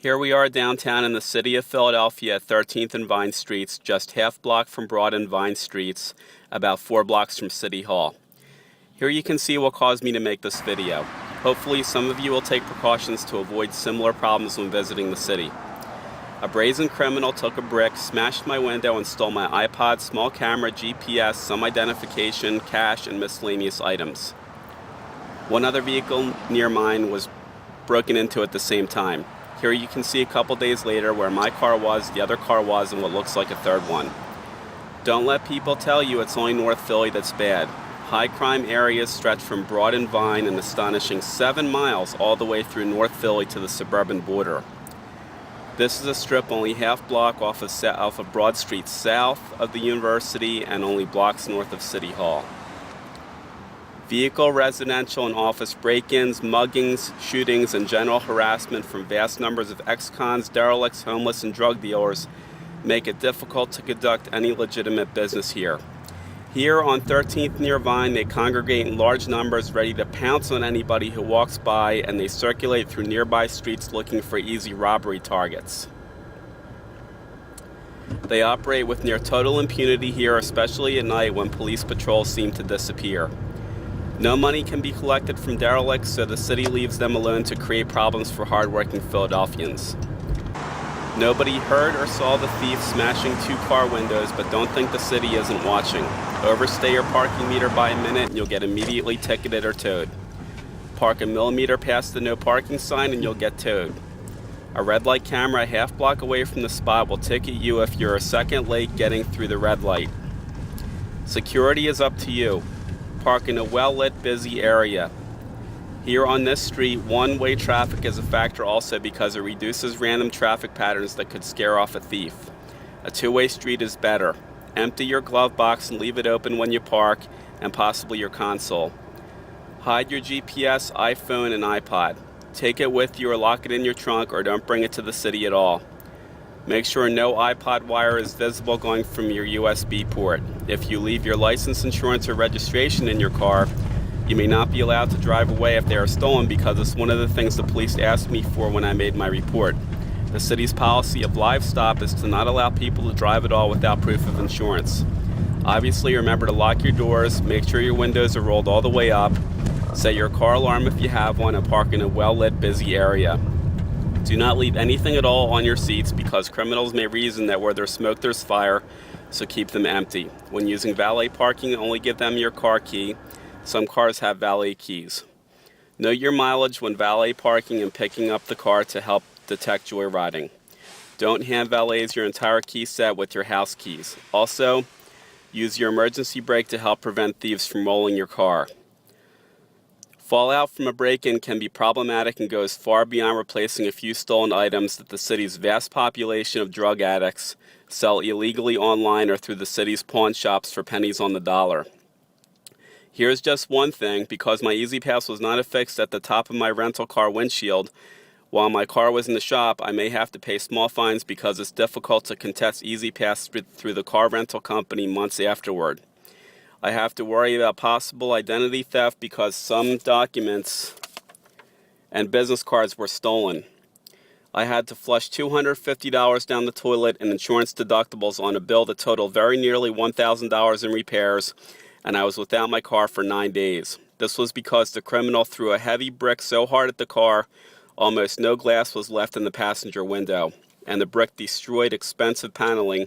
Here we are downtown in the city of Philadelphia at 13th and Vine Streets, just half block from Broad and Vine Streets, about 4 blocks from City Hall. Here you can see what caused me to make this video. Hopefully some of you will take precautions to avoid similar problems when visiting the city. A brazen criminal took a brick, smashed my window, and stole my iPod, small camera, GPS, some identification, cash, and miscellaneous items. One other vehicle near mine was broken into at the same time. Here you can see a couple days later where my car was, the other car was, and what looks like a third one. Don't let people tell you it's only North Philly that's bad. High crime areas stretch from Broad and Vine an astonishing 7 miles all the way through North Philly to the suburban border. This is a strip only half block off of Broad Street south of the university and only blocks north of City Hall. Vehicle, residential, and office break-ins, muggings, shootings, and general harassment from vast numbers of ex-cons, derelicts, homeless, and drug dealers make it difficult to conduct any legitimate business here. Here on 13th near Vine, they congregate in large numbers ready to pounce on anybody who walks by, and they circulate through nearby streets looking for easy robbery targets. They operate with near total impunity here, especially at night when police patrols seem to disappear. No money can be collected from derelicts, so the city leaves them alone to create problems for hardworking Philadelphians. Nobody heard or saw the thief smashing 2 car windows, but don't think the city isn't watching. Overstay your parking meter by a minute and you'll get immediately ticketed or towed. Park a millimeter past the no parking sign and you'll get towed. A red light camera a half block away from the spot will ticket you if you're a second late getting through the red light. Security is up to you. Park in a well-lit, busy area. Here on this street, one-way traffic is a factor also because it reduces random traffic patterns that could scare off a thief. A two-way street is better. Empty your glove box and leave it open when you park, and possibly your console. Hide your GPS, iPhone, and iPod. Take it with you or lock it in your trunk, or don't bring it to the city at all. Make sure no iPod wire is visible going from your USB port. If you leave your license, insurance, or registration in your car, you may not be allowed to drive away if they are stolen because it's one of the things the police asked me for when I made my report. The city's policy of live stop is to not allow people to drive at all without proof of insurance. Obviously, remember to lock your doors, make sure your windows are rolled all the way up, set your car alarm if you have one, and park in a well-lit, busy area. Do not leave anything at all on your seats because criminals may reason that where there's smoke there's fire, so keep them empty. When using valet parking, only give them your car key. Some cars have valet keys. Know your mileage when valet parking and picking up the car to help detect joyriding. Don't hand valets your entire key set with your house keys. Also, use your emergency brake to help prevent thieves from rolling your car. Fallout from a break-in can be problematic and goes far beyond replacing a few stolen items that the city's vast population of drug addicts sell illegally online or through the city's pawn shops for pennies on the dollar. Here's just one thing: because my E-ZPass was not affixed at the top of my rental car windshield while my car was in the shop, I may have to pay small fines because it's difficult to contest E-ZPass through the car rental company months afterward. I have to worry about possible identity theft because some documents and business cards were stolen. I had to flush $250 down the toilet and insurance deductibles on a bill that totaled very nearly $1,000 in repairs, and I was without my car for 9 days. This was because the criminal threw a heavy brick so hard at the car, almost no glass was left in the passenger window, and the brick destroyed expensive paneling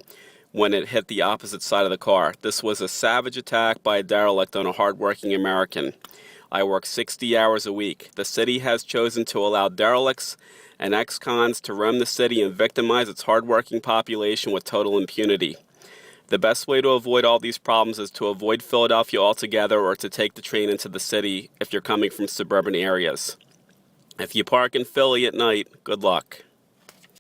when it hit the opposite side of the car. This was a savage attack by a derelict on a hardworking American. I work 60 hours a week. The city has chosen to allow derelicts and ex-cons to roam the city and victimize its hardworking population with total impunity. The best way to avoid all these problems is to avoid Philadelphia altogether or to take the train into the city if you're coming from suburban areas. If you park in Philly at night, good luck.